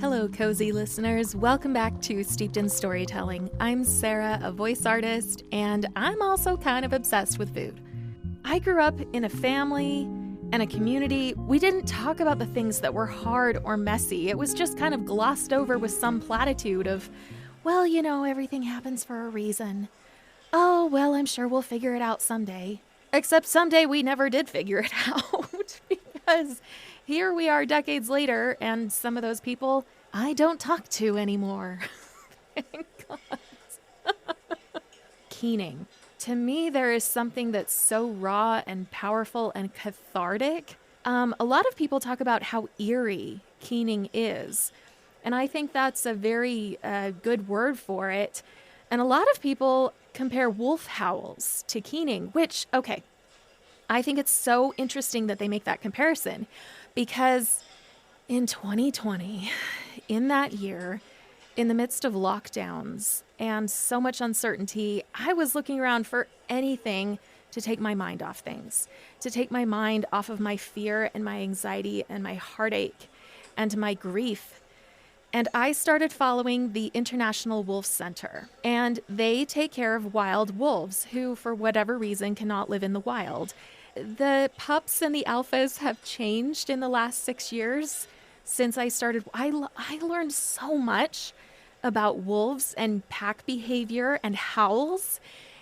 Hello, cozy listeners. Welcome back to Steeped in Storytelling. I'm Sarah, a voice artist, and I'm also kind of obsessed with food. I grew up in a family and a community. We didn't talk about the things that were hard or messy. It was just kind of glossed over with some platitude of, well, you know, everything happens for a reason. Oh, well, I'm sure we'll figure it out someday. Except someday we never did figure it out because here we are decades later, and some of those people I don't talk to anymore. Thank God. Keening. To me, there is something that's so raw and powerful and cathartic. A lot of people talk about how eerie keening is, and I think that's a very good word for it. And a lot of people compare wolf howls to keening, which, okay, I think it's so interesting that they make that comparison because in 2020, in that year, in the midst of lockdowns and so much uncertainty, I was looking around for anything to take my mind off things, to take my mind off of my fear and my anxiety and my heartache and my grief. And I started following the International Wolf Center, and they take care of wild wolves who, for whatever reason, cannot live in the wild. The pups and the alphas have changed in the last 6 years since I started. I learned so much about wolves and pack behavior and howls.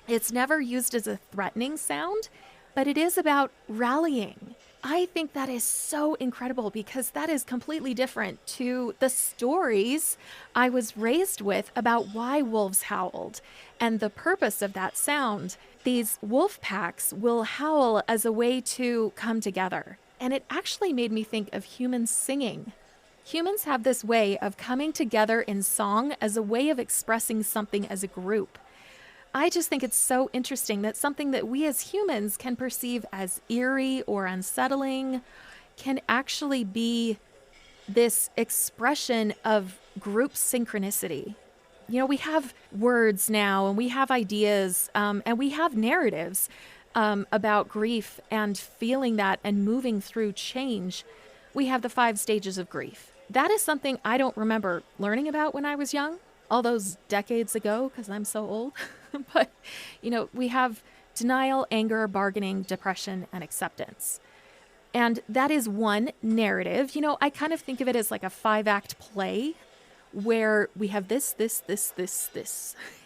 It's never used as a threatening sound, but it is about rallying. I think that is so incredible because that is completely different to the stories I was raised with about why wolves howled and the purpose of that sound. These wolf packs will howl as a way to come together. And it actually made me think of humans singing. Humans have this way of coming together in song as a way of expressing something as a group. I just think it's so interesting that something that we as humans can perceive as eerie or unsettling can actually be this expression of group synchronicity. You know, we have words now and we have ideas and we have narratives about grief and feeling that and moving through change. We have the 5 stages of grief. That is something I don't remember learning about when I was young, all those decades ago, because I'm so old. But, you know, we have denial, anger, bargaining, depression, and acceptance. And that is one narrative. You know, I kind of think of it as like a 5-act play where we have this,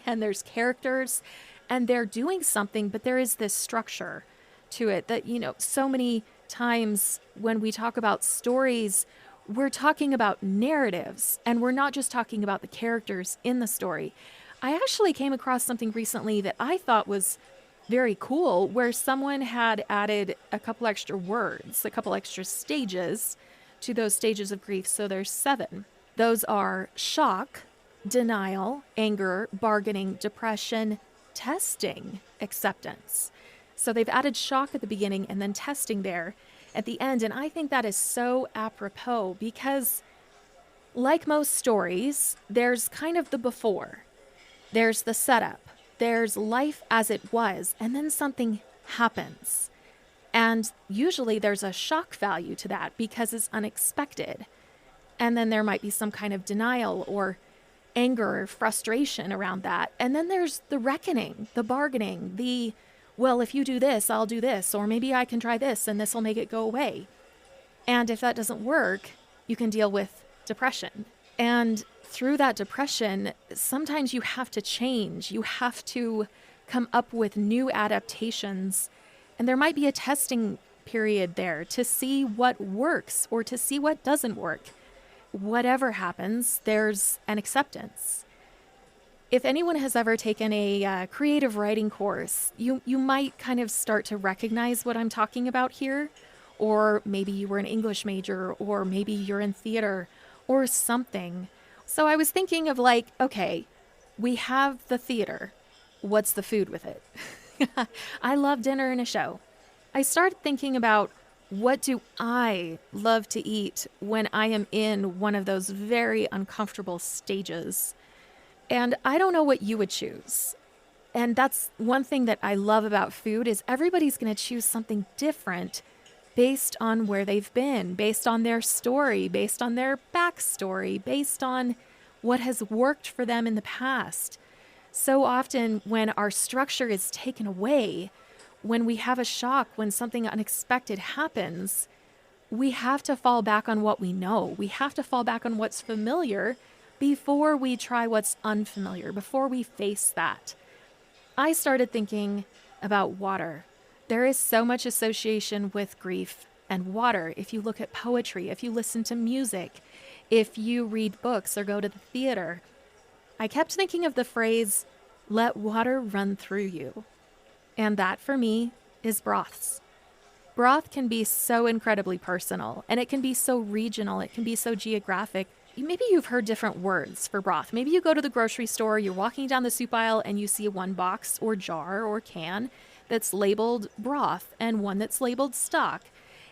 and there's characters and they're doing something, but there is this structure to it that, you know, so many times when we talk about stories, we're talking about narratives and we're not just talking about the characters in the story. I actually came across something recently that I thought was very cool, where someone had added a couple extra words, a couple extra stages to those stages of grief. So there's 7. Those are shock, denial, anger, bargaining, depression, testing, acceptance. So they've added shock at the beginning and then testing there at the end. And I think that is so apropos because, like most stories, there's kind of the before. There's the setup, there's life as it was, and then something happens. And usually there's a shock value to that because it's unexpected. And then there might be some kind of denial or anger or frustration around that. And then there's the reckoning, the bargaining, the, well, if you do this, I'll do this, or maybe I can try this and this will make it go away. And if that doesn't work, you can deal with depression. And through that depression, sometimes you have to change. You have to come up with new adaptations. And there might be a testing period there to see what works or to see what doesn't work. Whatever happens, there's an acceptance. If anyone has ever taken a creative writing course, you might kind of start to recognize what I'm talking about here. Or maybe you were an English major, or maybe you're in theater or something. So I was thinking of like, okay, we have the theater. What's the food with it? I love dinner and a show. I started thinking about what do I love to eat when I am in one of those very uncomfortable stages. And I don't know what you would choose. And that's one thing that I love about food is everybody's going to choose something different based on where they've been, based on their story, based on their backstory, based on what has worked for them in the past. So often when our structure is taken away, when we have a shock, when something unexpected happens, we have to fall back on what we know. We have to fall back on what's familiar before we try what's unfamiliar, before we face that. I started thinking about water. There is so much association with grief and water. If you look at poetry, if you listen to music, if you read books or go to the theater, I kept thinking of the phrase, let water run through you. And that for me is broths. Broth can be so incredibly personal, and it can be so regional. It can be so geographic. Maybe you've heard different words for broth. Maybe you go to the grocery store, you're walking down the soup aisle, and you see one box or jar or can that's labeled broth and one that's labeled stock.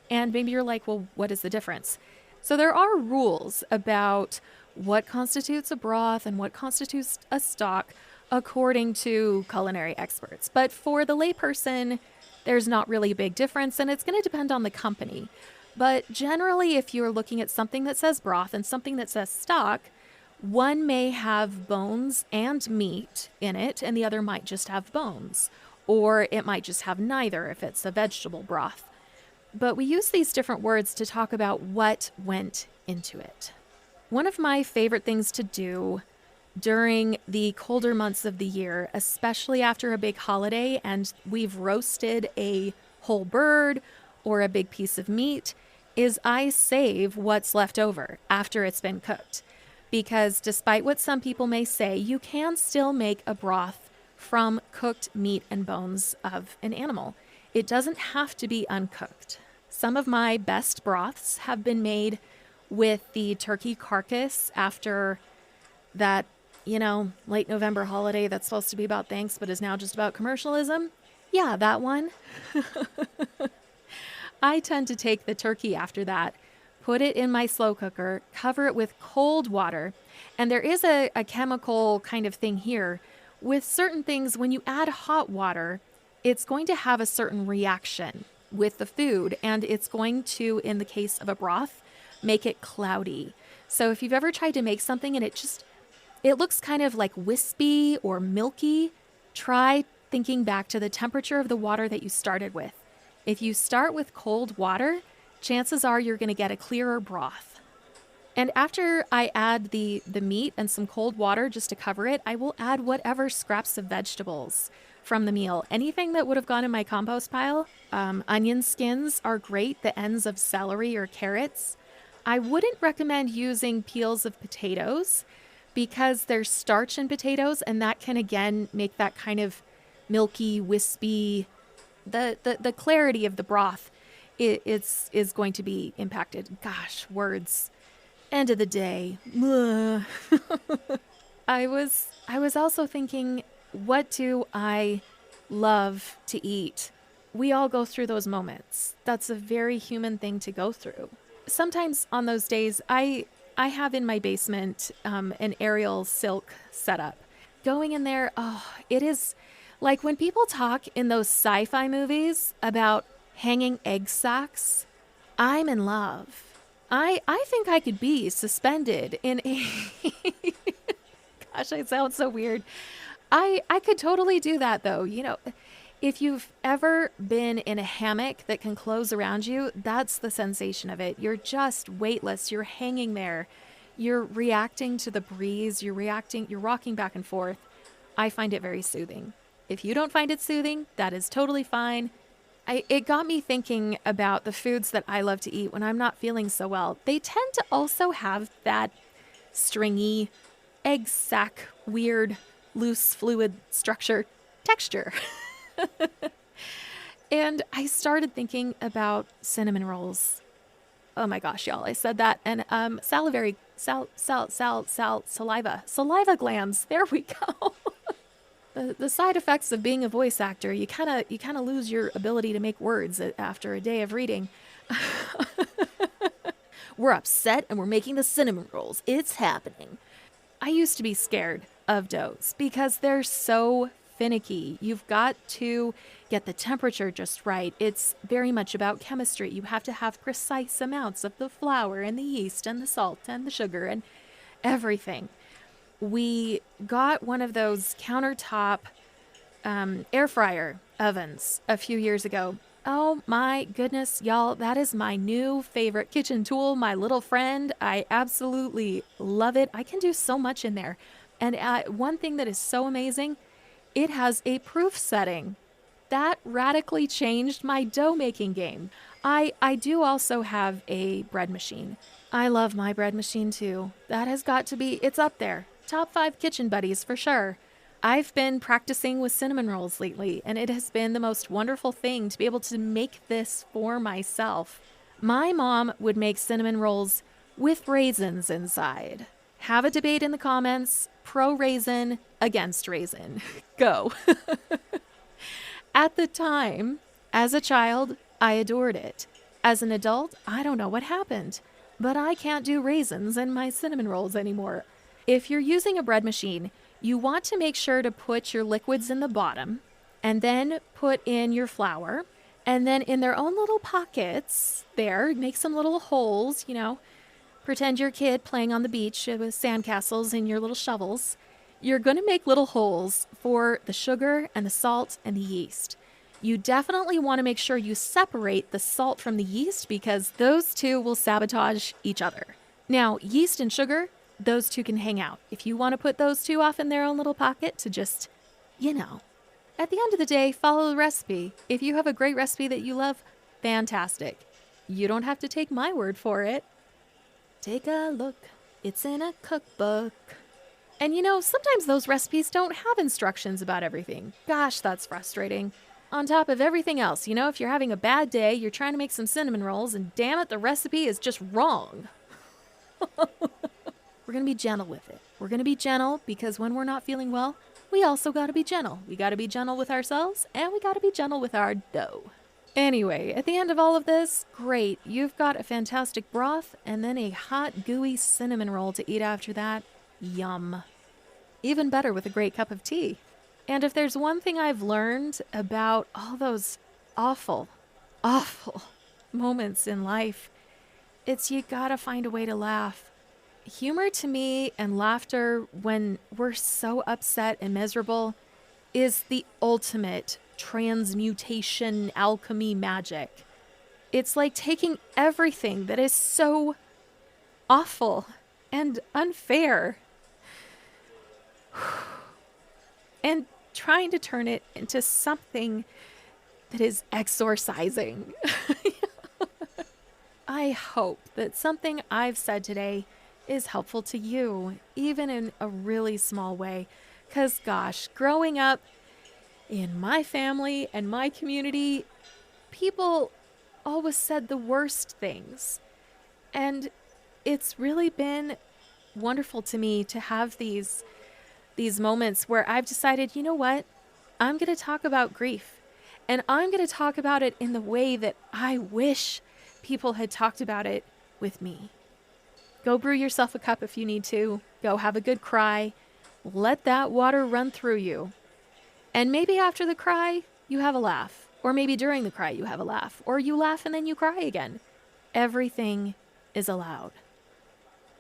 And maybe you're like, well, what is the difference? So there are rules about what constitutes a broth and what constitutes a stock according to culinary experts. But for the layperson, there's not really a big difference, and it's going to depend on the company. But generally, if you're looking at something that says broth and something that says stock, one may have bones and meat in it, and the other might just have bones. Or it might just have neither if it's a vegetable broth. But we use these different words to talk about what went into it. One of my favorite things to do during the colder months of the year, especially after a big holiday and we've roasted a whole bird or a big piece of meat, is I save what's left over after it's been cooked. Because despite what some people may say, you can still make a broth from cooked meat and bones of an animal. It doesn't have to be uncooked. Some of my best broths have been made with the turkey carcass after that, late November holiday that's supposed to be about thanks, but is now just about commercialism. Yeah, that one. I tend to take the turkey after that, put it in my slow cooker, cover it with cold water. And there is a chemical kind of thing here. With certain things, when you add hot water, it's going to have a certain reaction with the food. And it's going to, in the case of a broth, make it cloudy. So if you've ever tried to make something and it looks kind of like wispy or milky, try thinking back to the temperature of the water that you started with. If you start with cold water, chances are you're going to get a clearer broth. And after I add the meat and some cold water just to cover it, I will add whatever scraps of vegetables from the meal. Anything that would have gone in my compost pile. Onion skins are great, the ends of celery or carrots. I wouldn't recommend using peels of potatoes because there's starch in potatoes, and that can again make that kind of milky, wispy, the clarity of the broth is going to be impacted. Gosh, words. End of the day. I was also thinking, what do I love to eat? We all go through those moments. That's a very human thing to go through. Sometimes on those days, I have in my basement an aerial silk setup. Going in there, it is like when people talk in those sci-fi movies about hanging egg sacs, I'm in love. I think I could be suspended in a... Gosh, I sound so weird. I could totally do that, though. If you've ever been in a hammock that can close around you, that's the sensation of it. You're just weightless. You're hanging there. You're reacting to the breeze. You're rocking back and forth. I find it very soothing. If you don't find it soothing, that is totally fine. It got me thinking about the foods that I love to eat when I'm not feeling so well. They tend to also have that stringy, egg sac, weird, loose fluid structure texture. And I started thinking about cinnamon rolls. Oh my gosh, y'all, I said that. And saliva glands. There we go. The side effects of being a voice actor, you kind of lose your ability to make words after a day of reading. We're upset and we're making the cinnamon rolls. It's happening. I used to be scared of doughs because they're so finicky. You've got to get the temperature just right. It's very much about chemistry. You have to have precise amounts of the flour and the yeast and the salt and the sugar and everything. We got one of those countertop air fryer ovens a few years ago. Oh my goodness, y'all, that is my new favorite kitchen tool, my little friend. I absolutely love it. I can do so much in there. And one thing that is so amazing, it has a proof setting. That radically changed my dough making game. I do also have a bread machine. I love my bread machine too. That has got to be, it's up there. Top 5 kitchen buddies for sure. I've been practicing with cinnamon rolls lately, and it has been the most wonderful thing to be able to make this for myself. My mom would make cinnamon rolls with raisins inside. Have a debate in the comments, pro raisin, against raisin. Go. At the time, as a child, I adored it. As an adult, I don't know what happened, but I can't do raisins in my cinnamon rolls anymore. If you're using a bread machine, you want to make sure to put your liquids in the bottom and then put in your flour, and then in their own little pockets there, make some little holes, pretend you're a kid playing on the beach with sandcastles and your little shovels. You're going to make little holes for the sugar and the salt and the yeast. You definitely want to make sure you separate the salt from the yeast because those two will sabotage each other. Now, yeast and sugar, those two can hang out. If you want to put those two off in their own little pocket to just, at the end of the day, follow the recipe. If you have a great recipe that you love, fantastic. You don't have to take my word for it. Take a look. It's in a cookbook. And sometimes those recipes don't have instructions about everything. Gosh, that's frustrating. On top of everything else, if you're having a bad day, you're trying to make some cinnamon rolls, and damn it, the recipe is just wrong. We're going to be gentle with it. We're going to be gentle because when we're not feeling well, we also got to be gentle. We got to be gentle with ourselves, and we got to be gentle with our dough. Anyway, at the end of all of this, great. You've got a fantastic broth and then a hot, gooey cinnamon roll to eat after that. Yum. Even better with a great cup of tea. And if there's one thing I've learned about all those awful, awful moments in life, it's you gotta find a way to laugh. Humor to me and laughter when we're so upset and miserable is the ultimate transmutation alchemy magic. It's like taking everything that is so awful and unfair and trying to turn it into something that is exorcising. I hope that something I've said today is helpful to you, even in a really small way. Because gosh, growing up in my family and my community, people always said the worst things. And it's really been wonderful to me to have these moments where I've decided, you know what? I'm going to talk about grief. And I'm going to talk about it in the way that I wish people had talked about it with me. Go brew yourself a cup if you need to. Go have a good cry. Let that water run through you. And maybe after the cry, you have a laugh. Or maybe during the cry, you have a laugh. Or you laugh and then you cry again. Everything is allowed.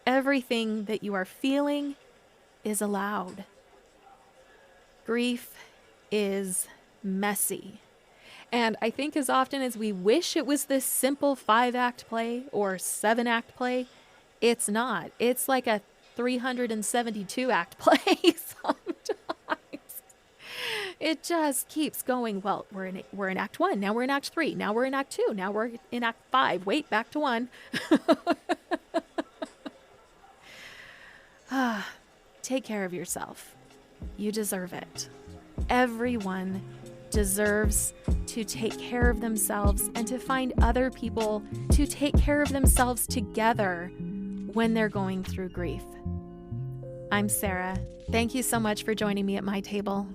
Everything that you are feeling is allowed. Grief is messy. And I think as often as we wish it was this simple 5-act play or 7-act play, it's not. It's like a 372-act play sometimes. It just keeps going. Well, we're in Act 1. Now we're in Act 3. Now we're in Act 2. Now we're in Act 5. Wait, back to 1. Take care of yourself. You deserve it. Everyone deserves to take care of themselves and to find other people to take care of themselves together when they're going through grief. I'm Sarah. Thank you so much for joining me at my table.